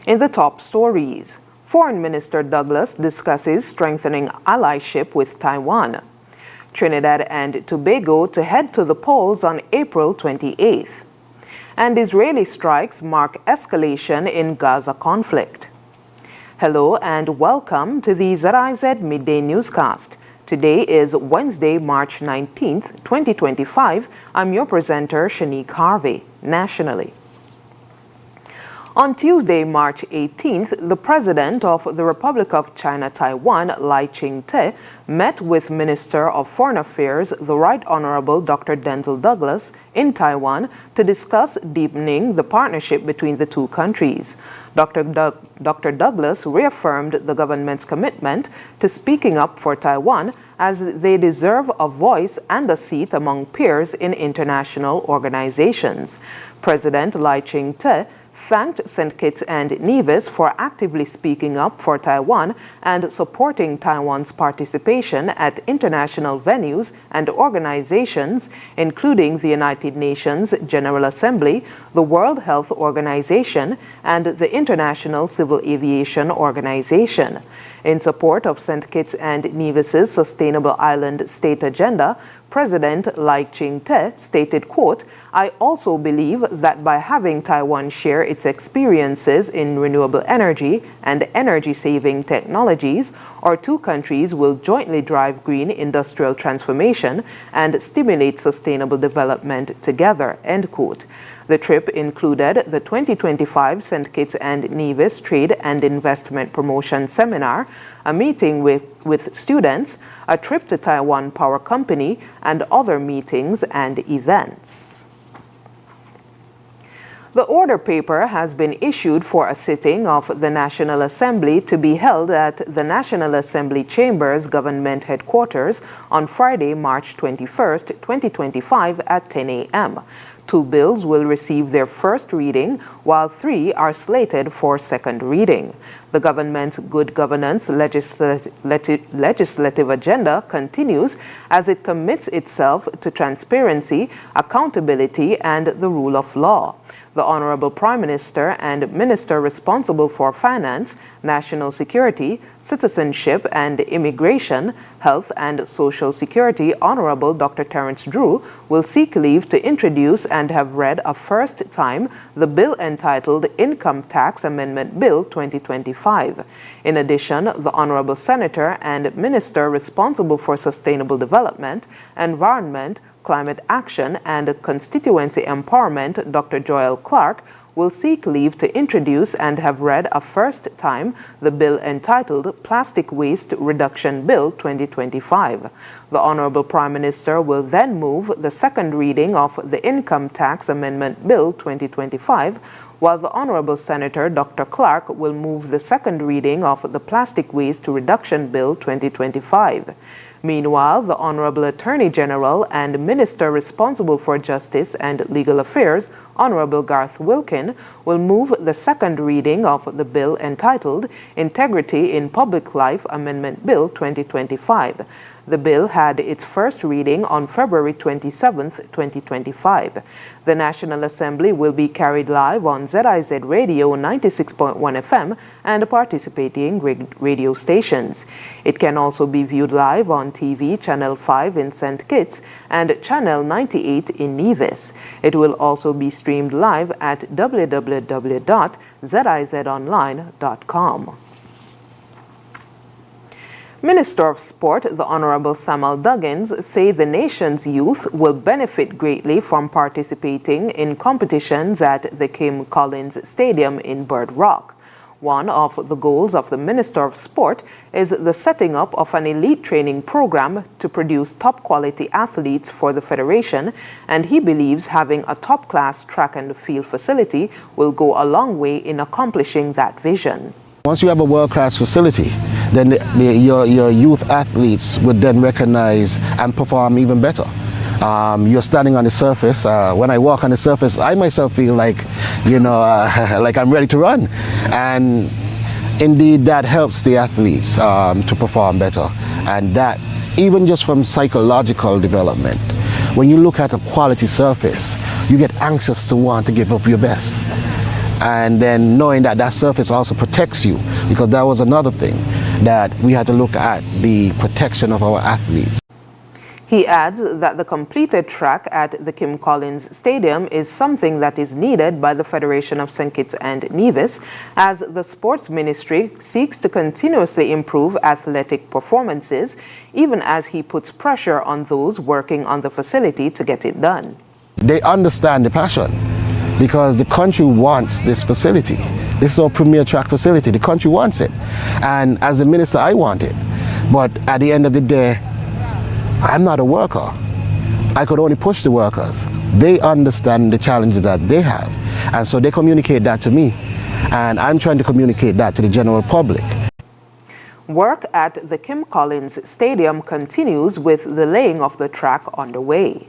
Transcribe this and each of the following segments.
In the top stories, Foreign Minister Douglas discusses strengthening allyship with Taiwan. Trinidad and Tobago to head to the polls on April 28th. And Israeli strikes mark escalation in Gaza conflict. Hello and welcome to the ZIZ Midday Newscast. Today is Wednesday, March 19th, 2025. I'm your presenter, Shanique Harvey, nationally. On Tuesday, March 18th, the President of the Republic of China, Taiwan, Lai Ching-te, met with Minister of Foreign Affairs, the Right Honorable Dr. Denzil Douglas, in Taiwan to discuss deepening the partnership between the two countries. Dr. Douglas reaffirmed the government's commitment to speaking up for Taiwan as they deserve a voice and a seat among peers in international organizations. President Lai Ching-te thanked St. Kitts and Nevis for actively speaking up for Taiwan and supporting Taiwan's participation at international venues and organizations, including the United Nations General Assembly, the World Health Organization, and the International Civil Aviation Organization. In support of St. Kitts and Nevis's Sustainable Island State Agenda, President Lai Ching-te stated, quote, "I also believe that by having Taiwan share its experiences in renewable energy and energy-saving technologies, our two countries will jointly drive green industrial transformation and stimulate sustainable development together," end quote. The trip included the 2025 St. Kitts and Nevis Trade and Investment Promotion Seminar, a meeting with students, a trip to Taiwan Power Company, and other meetings and events. The order paper has been issued for a sitting of the National Assembly to be held at the National Assembly Chambers Government Headquarters on Friday, March 21st, 2025 at 10 a.m. 2 bills will receive their first reading, while 3 are slated for second reading. The government's good governance legislative agenda continues as it commits itself to transparency, accountability, and the rule of law. The Honorable Prime Minister and Minister responsible for Finance, National Security, Citizenship and Immigration, Health and Social Security, Honorable Dr. Terence Drew, will seek leave to introduce and have read a first time the bill entitled Income Tax Amendment Bill 2025. In addition, the Honorable Senator and Minister responsible for Sustainable Development, Environment, Climate Action and Constituency Empowerment, Dr. Joel Clark, will seek leave to introduce and have read a first time the bill entitled Plastic Waste Reduction Bill 2025. The Honorable Prime Minister will then move the second reading of the Income Tax Amendment Bill 2025, while the Honorable Senator Dr. Clark will move the second reading of the Plastic Waste Reduction Bill 2025. Meanwhile, the Honorable Attorney General and Minister responsible for Justice and Legal Affairs, Honorable Garth Wilkin, will move the second reading of the bill entitled Integrity in Public Life Amendment Bill 2025. The bill had its first reading on February 27, 2025. The National Assembly will be carried live on ZIZ Radio 96.1 FM and participating radio stations. It can also be viewed live on TV Channel 5 in St. Kitts and Channel 98 in Nevis. It will also be streamed live at www.zizonline.com. Minister of Sport, the Honorable Samuel Duggins, say the nation's youth will benefit greatly from participating in competitions at the Kim Collins Stadium in Bird Rock. One of the goals of the Minister of Sport is the setting up of an elite training program to produce top-quality athletes for the Federation, and he believes having a top-class track and field facility will go a long way in accomplishing that vision. Once you have a world-class facility, then your youth athletes would then recognize and perform even better. You're standing on the surface. When I walk on the surface, I myself feel like, like I'm ready to run. And indeed, that helps the athletes to perform better. And that, even just from psychological development, when you look at a quality surface, you get anxious to want to give up your best. and then knowing that that surface also protects you, because that was another thing that we had to look at, the protection of our athletes. He adds that the completed track at the Kim Collins Stadium is something that is needed by the Federation of St. Kitts and Nevis, as the sports ministry seeks to continuously improve athletic performances, even as he puts pressure on those working on the facility to get it done. They understand the passion, because the country wants this facility. This is our premier track facility. The country wants it. And as a minister, I want it. But at the end of the day, I'm not a worker. I could only push the workers. They understand the challenges that they have. And so they communicate that to me. And I'm trying to communicate that to the general public. Work at the Kim Collins Stadium continues with the laying of the track underway.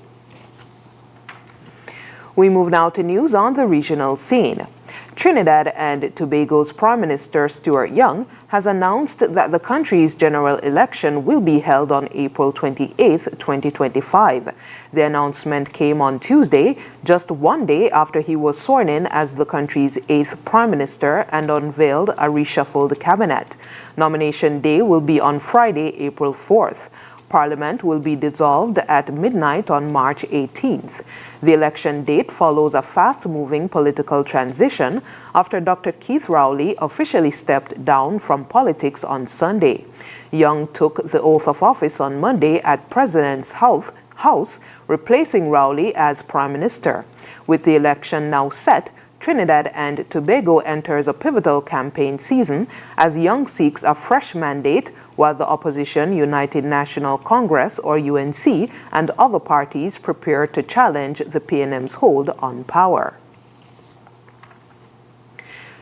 We move now to news on the regional scene. Trinidad and Tobago's Prime Minister Stuart Young has announced that the country's general election will be held on April 28, 2025. The announcement came on Tuesday, just one day after he was sworn in as the country's 8th Prime Minister and unveiled a reshuffled cabinet. Nomination day will be on Friday, April 4th. Parliament will be dissolved at midnight on March 18th. The election date follows a fast-moving political transition after Dr. Keith Rowley officially stepped down from politics on Sunday. Young took the oath of office on Monday at President's House, replacing Rowley as Prime Minister. With the election now set, Trinidad and Tobago enters a pivotal campaign season as Young seeks a fresh mandate, while the opposition United National Congress, or UNC, and other parties prepare to challenge the PNM's hold on power.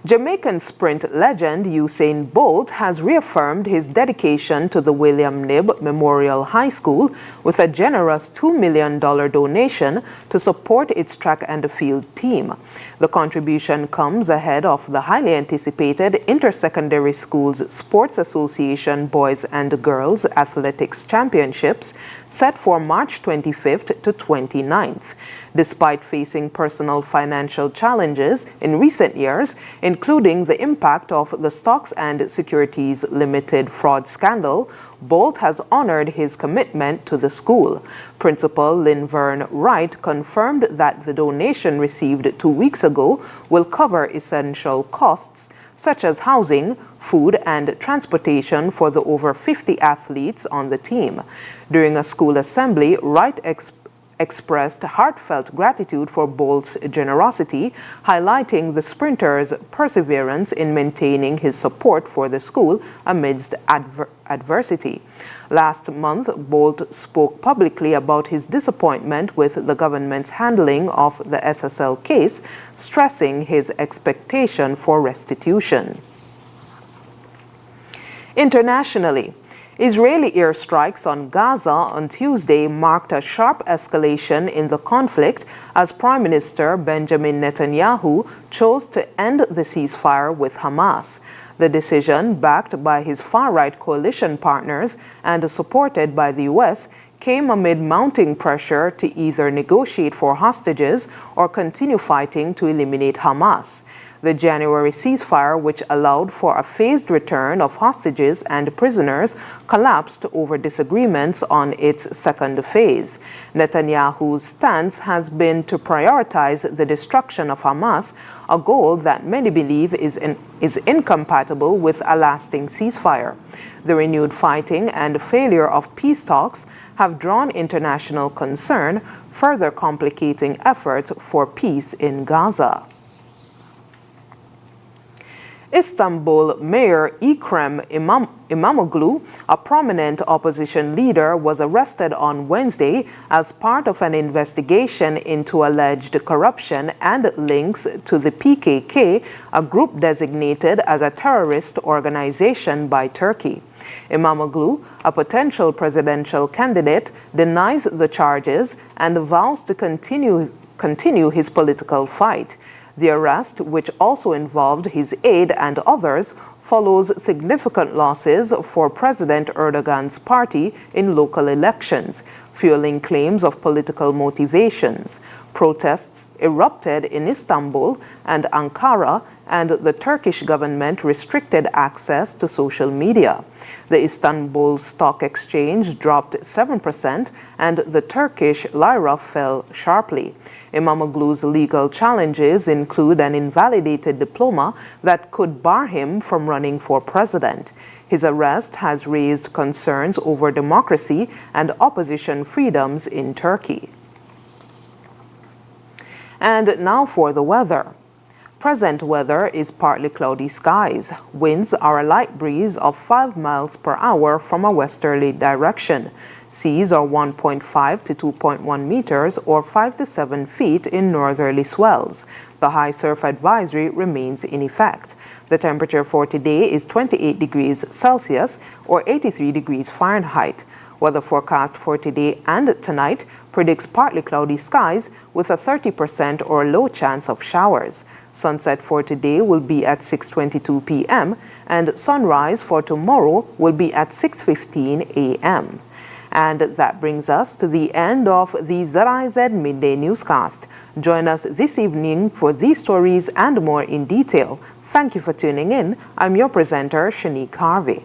Jamaican sprint legend Usain Bolt has reaffirmed his dedication to the William Knibb Memorial High School with a generous $2 million donation to support its track and field team. The contribution comes ahead of the highly anticipated Intersecondary Schools Sports Association Boys and Girls Athletics Championships set for March 25th to 29th. Despite facing personal financial challenges in recent years, including the impact of the Stocks and Securities Limited fraud scandal, Bolt has honored his commitment to the school. Principal Linvern Wright confirmed that the donation received 2 weeks ago will cover essential costs such as housing, food, and transportation for the over 50 athletes on the team. During a school assembly, Wright expressed heartfelt gratitude for Bolt's generosity, highlighting the sprinter's perseverance in maintaining his support for the school amidst adversity. Last month, Bolt spoke publicly about his disappointment with the government's handling of the SSL case, stressing his expectation for restitution. Internationally, Israeli airstrikes on Gaza on Tuesday marked a sharp escalation in the conflict as Prime Minister Benjamin Netanyahu chose to end the ceasefire with Hamas. The decision, backed by his far-right coalition partners and supported by the U.S., came amid mounting pressure to either negotiate for hostages or continue fighting to eliminate Hamas. The January ceasefire, which allowed for a phased return of hostages and prisoners, collapsed over disagreements on its second phase. Netanyahu's stance has been to prioritize the destruction of Hamas, a goal that many believe is incompatible with a lasting ceasefire. The renewed fighting and failure of peace talks have drawn international concern, further complicating efforts for peace in Gaza. Istanbul Mayor Ekrem Imamoglu, a prominent opposition leader, was arrested on Wednesday as part of an investigation into alleged corruption and links to the PKK, a group designated as a terrorist organization by Turkey. Imamoglu, a potential presidential candidate, denies the charges and vows to continue his political fight. The arrest, which also involved his aide and others, follows significant losses for President Erdogan's party in local elections. fueling claims of political motivations. Protests erupted in Istanbul and Ankara, and the Turkish government restricted access to social media. The Istanbul Stock Exchange dropped 7% and the Turkish lira fell sharply. Imamoglu's legal challenges include an invalidated diploma that could bar him from running for president. His arrest has raised concerns over democracy and opposition freedoms in Turkey. And now for the weather. Present weather is partly cloudy skies. Winds are a light breeze of 5 miles per hour from a westerly direction. Seas are 1.5 to 2.1 meters or 5 to 7 feet in northerly swells. The high surf advisory remains in effect. The temperature for today is 28 degrees Celsius or 83 degrees Fahrenheit. Weather forecast for today and tonight predicts partly cloudy skies with a 30% or low chance of showers. Sunset for today will be at 6:22 p.m. and sunrise for tomorrow will be at 6:15 a.m. And that brings us to the end of the ZIZ Midday Newscast. Join us this evening for these stories and more in detail. Thank you for tuning in. I'm your presenter, Shanique Harvey.